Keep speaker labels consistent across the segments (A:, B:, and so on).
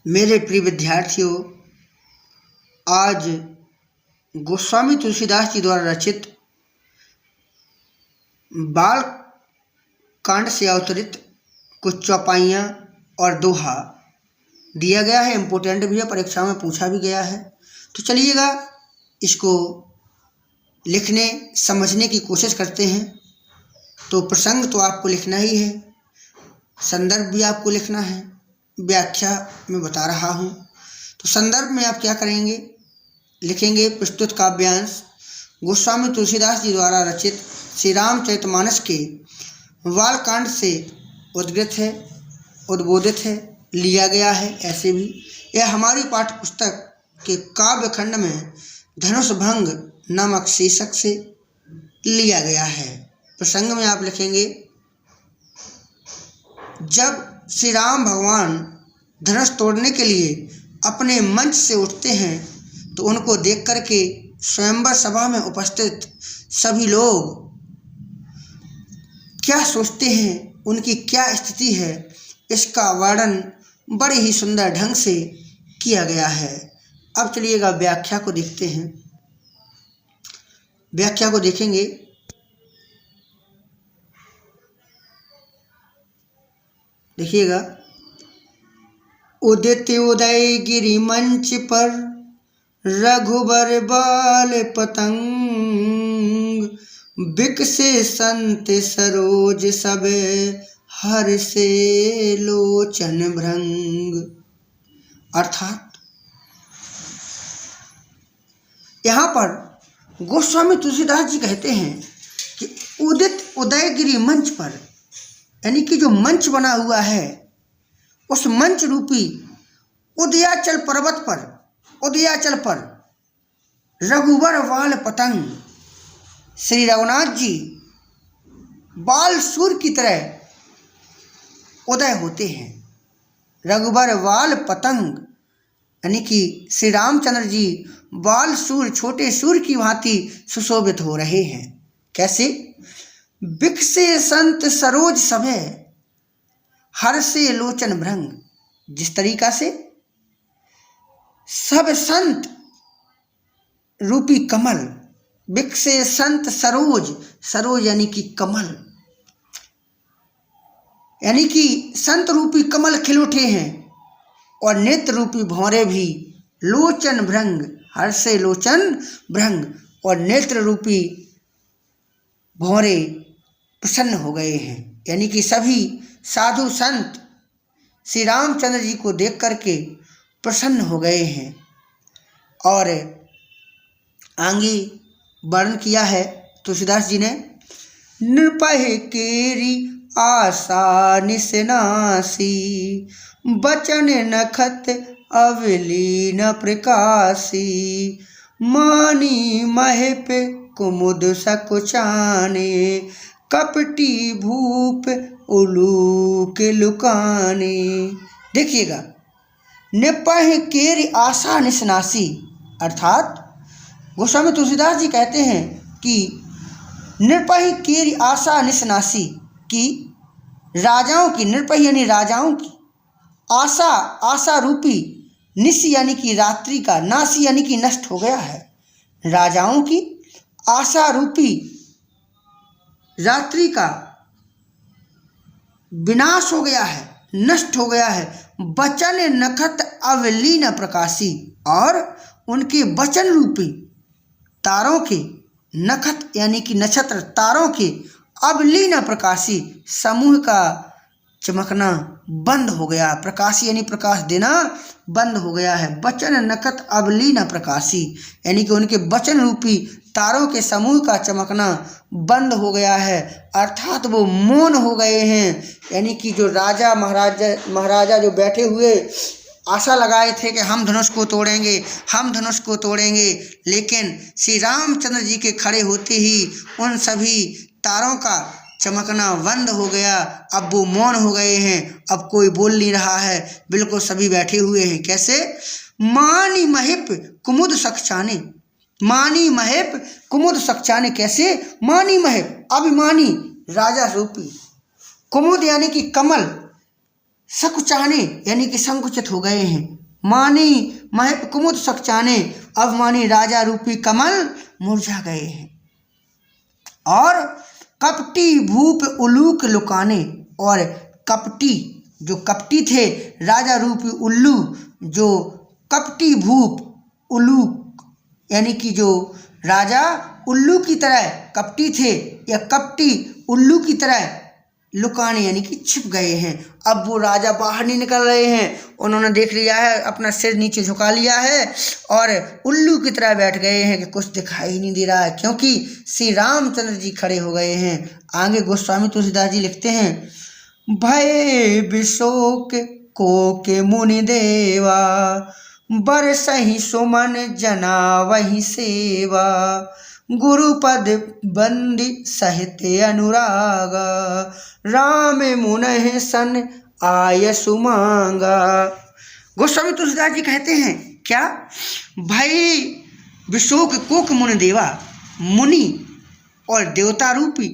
A: मेरे प्रिय विद्यार्थियों, आज गोस्वामी तुलसीदास जी द्वारा रचित बाल कांड से अवतरित कुछ चौपाइयाँ और दोहा दिया गया है। इम्पोर्टेंट भी है, परीक्षा में पूछा भी गया है। तो चलिएगा इसको लिखने समझने की कोशिश करते हैं। तो प्रसंग तो आपको लिखना ही है, संदर्भ भी आपको लिखना है, व्याख्या मैं बता रहा हूँ। तो संदर्भ में आप क्या करेंगे, लिखेंगे प्रस्तुत काव्यांश गोस्वामी तुलसीदास जी द्वारा रचित श्री रामचरितमानस के बालकांड से उद्गृत है, उद्बोधित है, लिया गया है। ऐसे भी यह हमारी पाठ्य पुस्तक के काव्य खंड में धनुष भंग नामक शीर्षक से लिया गया है। प्रसंग में आप लिखेंगे, जब श्री राम भगवान धनुष तोड़ने के लिए अपने मंच से उठते हैं तो उनको देख कर के स्वयंवर सभा में उपस्थित सभी लोग क्या सोचते हैं, उनकी क्या स्थिति है, इसका वर्णन बड़े ही सुंदर ढंग से किया गया है। अब चलिएगा व्याख्या को देखते हैं। व्याख्या को देखेंगे। देखिएगा, उदित उदयगिरि मंच पर रघुबर बाल पतंग, बिकसे संत सरोज सब हर से लोचन भृंग। अर्थात यहाँ पर गोस्वामी तुलसीदास जी कहते हैं कि उदित उदयगिरि मंच पर, यानी कि जो मंच बना हुआ है, उस मंच रूपी उदयाचल पर्वत पर, उदयाचल पर रघुवर बाल पतंग, श्री रघुनाथ जी बाल सूर्य की तरह उदय होते हैं। रघुवर बाल पतंग यानी कि श्री रामचंद्र जी बाल सूर्य, छोटे सूर्य की भांति सुशोभित हो रहे हैं। कैसे? बिकसे संत सरोज सभे हर से लोचन भृंग। जिस तरीका से सब संत रूपी कमल, बिकसे संत सरोज, सरोज यानी कि कमल, यानी कि संत रूपी कमल खिल उठे हैं, और नेत्र रूपी भौरे भी लोचन भृंग, हर से लोचन भृंग, और नेत्र रूपी भौरे प्रसन्न हो गए हैं। यानी कि सभी साधु संत श्री रामचंद्र जी को देख करके प्रसन्न हो गए हैं। और आगे वर्णन किया है तुलसीदास जी ने, नृपह केरी आशा निसनासी, बचन नखत अवलीन प्रकाशी, मानी महप कुमुद सकुचाने, कपटी भूप उलूक लुकाने। देखिएगा, निपह केरी आशा निसनासी, अर्थात गोस्वामी तुलसीदास जी कहते हैं कि नृपह केरी आशा निसनासी, कि राजाओं की, नृपह यानी राजाओं की, आशा, आशा रूपी, निश यानी कि रात्रि का, नासी यानी कि नष्ट हो गया है। राजाओं की आशा रूपी रात्रि का विनाश हो गया है, नष्ट हो गया है। बचन नखत अवलीन प्रकाशी, और उनके वचन रूपी तारों के, नखत यानी कि नक्षत्र, तारों के अवलीन प्रकाशी, समूह का चमकना बंद हो गया। प्रकाशी यानी प्रकाश देना बंद हो गया है। वचन नखत अवलीन प्रकाशी, यानी कि उनके वचन रूपी तारों के समूह का चमकना बंद हो गया है, अर्थात वो मौन हो गए हैं। यानी कि जो राजा महाराजा जो बैठे हुए आशा लगाए थे कि हम धनुष को तोड़ेंगे, हम धनुष को तोड़ेंगे, लेकिन श्री रामचंद्र जी के खड़े होते ही उन सभी तारों का चमकना बंद हो गया। अब वो मौन हो गए हैं, अब कोई बोल नहीं रहा है, बिल्कुल सभी बैठे हुए हैं। कैसे? मानी महिप कुमुद सखचाने, मानी महिप कुमुद सखचाने। कैसे? मानी महिप, अभिमानी राजा रूपी, कुमुद यानी कि कमल, सकुचाने यानी कि संकुचित हो गए हैं। मानी महप कुमुद सकचाने, अब मानी राजा रूपी कमल मुरझा गए हैं। और कपटी भूप उल्लू के लुकाने, और कपटी जो कपटी थे राजा रूपी उल्लू, जो कपटी भूप उल्लू यानी कि जो राजा उल्लू की तरह कपटी थे या कपटी उल्लू की तरह लुकाने यानी कि छिप गए हैं। अब वो राजा बाहर नहीं निकल रहे हैं, उन्होंने देख लिया है, अपना सिर नीचे झुका लिया है और उल्लू की तरह बैठ गए हैं कि कुछ दिखाई नहीं दे रहा है, क्योंकि श्री रामचंद्र जी खड़े हो गए हैं। आगे गोस्वामी तुलसीदास जी लिखते हैं, भय विशोक को के मुनि देवा, बरसहि सुमन जना वही सेवा, गुरुपद बंदी सहित अनुरागा, राम मुनहि सन आय सुमांगा। गोस्वामी तुलसीदास जी कहते हैं क्या, भाई विशोक कोक मुनि देवा, मुनि और देवता रूपी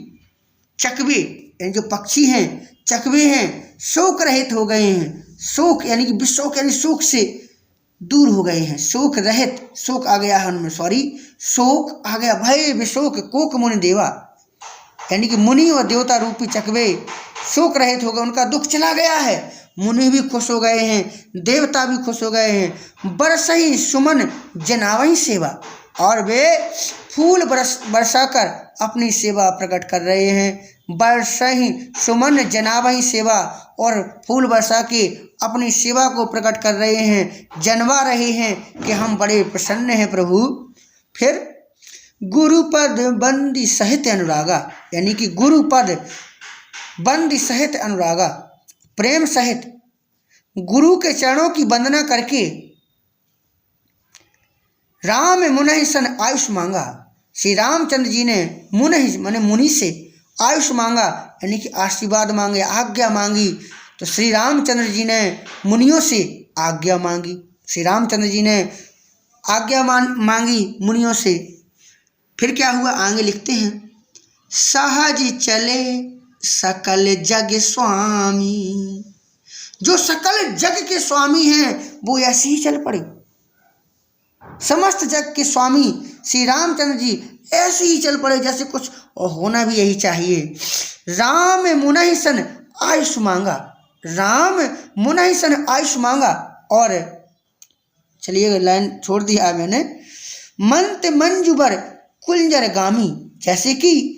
A: चकवे यानी जो पक्षी हैं, चकवे हैं, शोक रहित हो गए हैं। शोक यानी कि विशोक यानी शोक से दूर हो गए हैं, शोक रहित, शोक आ गया है उनमें, शोक आ गया। भय विशोक कोक मुनि देवा यानी कि मुनि और देवता रूपी चकवे शोक रहित हो गए, उनका दुख चला गया है। मुनि भी खुश हो गए हैं, देवता भी खुश हो गए हैं। बरसही सुमन जनावही सेवा, और वे फूल बरसाकर अपनी सेवा प्रकट कर रहे हैं। बरसही सुमन जनावही सेवा, और फूल बरसा के अपनी सेवा को प्रकट कर रहे हैं, जनवा रहे हैं कि हम बड़े प्रसन्न हैं प्रभु। फिर गुरुपद बंदी सहित अनुरागा यानी कि गुरुपद बंदी सहित अनुरागा, प्रेम सहित गुरु के चरणों की वंदना करके राम मुनहि सन आयुष मांगा। श्री रामचंद्र जी ने मुनहि माने मुनि से आयुष मांगा यानी कि आशीर्वाद मांगे, आज्ञा मांगी। तो श्री रामचंद्र जी ने मुनियों से आज्ञा मांगी, श्री रामचंद्र जी ने आज्ञा मांगी मुनियों से। फिर क्या हुआ, आगे लिखते हैं, सहज चले सकल जग स्वामी, जो सकल जग के स्वामी हैं वो ऐसे ही चल पड़े। समस्त जग के स्वामी श्री रामचंद्र जी ऐसे ही चल पड़े जैसे कुछ होना भी यही चाहिए। राम मुनहि सन आयुष मांगा, राम मुनहि सन आयुष मांगा। और चलिए लाइन छोड़ दिया मैंने, मंत मंजुबर कुंजर गामी, जैसे कि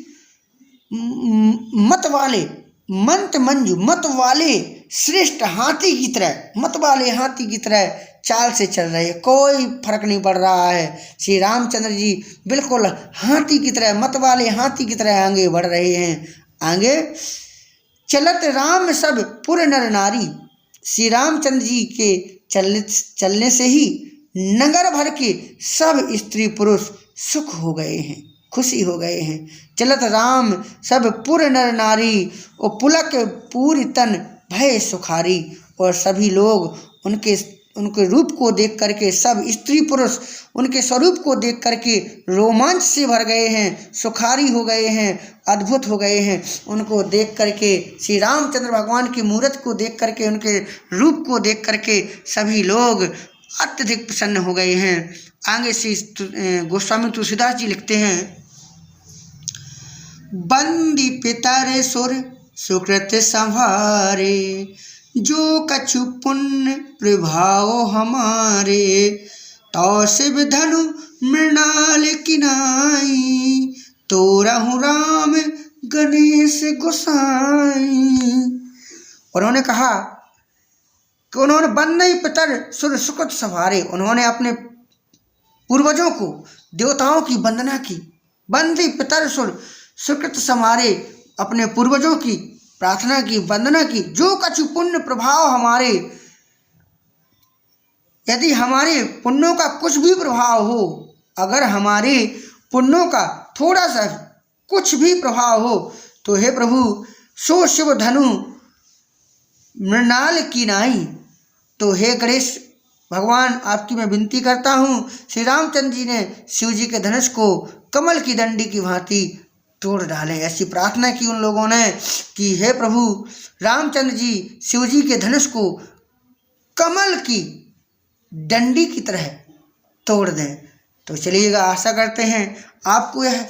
A: मत वाले मंत मंजू मत वाले श्रेष्ठ हाथी की तरह, मत वाले हाथी की तरह चाल से चल रहे, कोई फर्क नहीं पड़ रहा है। श्री रामचंद्र जी बिल्कुल हाथी की तरह, मत वाले हाथी की तरह आगे बढ़ रहे हैं। आगे चलत राम सब पुर नर नारी, श्री रामचंद्र जी के चलने से ही नगर भर के सब स्त्री पुरुष सुख हो गए हैं, खुशी हो गए हैं। चलत राम सब पुर नर नारी, और पुलक पूरी तन भय सुखारी, और सभी लोग उनके रूप को देख करके, सब स्त्री पुरुष उनके स्वरूप को देख करके रोमांच से भर गए हैं, सुखारी हो गए हैं, अद्भुत हो गए हैं। उनको देख करके, श्री रामचंद्र भगवान की मूर्त को देख करके, उनके रूप को देख करके सभी लोग अत्यधिक प्रसन्न हो गए हैं। आगे श्री गोस्वामी तुलसीदास जी लिखते हैं, बंदी पितर सुर सुकृत संभारे, जो कछु पुण्य प्रभाव हमारे, तो शिव धनु मृणाल किनाई, तो रहु राम गणेश गोसाई। उन्होंने कहा कि उन्होंने बंदी पितर सुर सुकृत संभारे, उन्होंने अपने पूर्वजों को, देवताओं की वंदना की। बंदी पितर सुर सुकृत संभारे, अपने पूर्वजों की प्रार्थना की, वंदना की। जो कछु पुण्य प्रभाव हमारे, यदि हमारे पुण्यों का कुछ भी प्रभाव हो, अगर हमारे पुण्यों का थोड़ा सा कुछ भी प्रभाव हो, तो हे प्रभु सो शिव धनु मृणाल की नाई, तो हे गणेश भगवान आपकी मैं विनती करता हूँ। श्री रामचंद्र जी ने शिव जी के धनुष को कमल की डंडी की भांति तोड़ डालें। ऐसी प्रार्थना की उन लोगों ने कि हे प्रभु, रामचंद्र जी शिव जी के धनुष को कमल की डंडी की तरह तोड़ दें। तो चलिएगा, आशा करते हैं आपको यह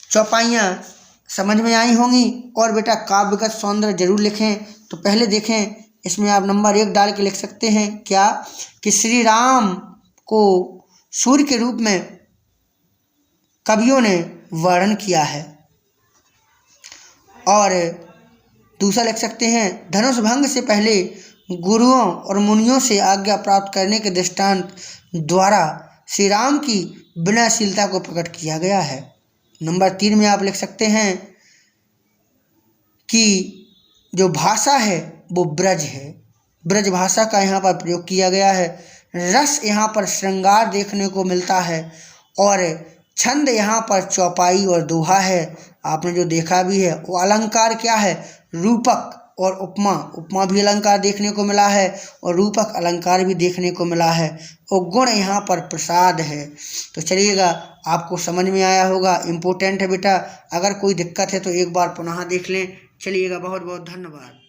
A: चौपाइयाँ समझ में आई होंगी। और बेटा काव्यगत सौंदर्य जरूर लिखें। तो पहले देखें, इसमें आप नंबर 1 डाल के लिख सकते हैं क्या कि श्री राम को सूर्य के रूप में कवियों ने वर्णन किया है। और दूसरा लिख सकते हैं, धनुष भंग से पहले गुरुओं और मुनियों से आज्ञा प्राप्त करने के दृष्टांत द्वारा श्री राम की विनयशीलता को प्रकट किया गया है। नंबर 3 में आप लिख सकते हैं कि जो भाषा है वो ब्रज है, ब्रज भाषा का यहाँ पर प्रयोग किया गया है। रस यहाँ पर श्रृंगार देखने को मिलता है और छंद यहाँ पर चौपाई और दोहा है। आपने जो देखा भी है वो अलंकार क्या है, रूपक और उपमा, उपमा भी अलंकार देखने को मिला है और रूपक अलंकार भी देखने को मिला है। और गुण यहाँ पर प्रसाद है। तो चलिएगा, आपको समझ में आया होगा, इम्पोर्टेंट है बेटा। अगर कोई दिक्कत है तो एक बार पुनः देख लें। चलिएगा, बहुत बहुत धन्यवाद।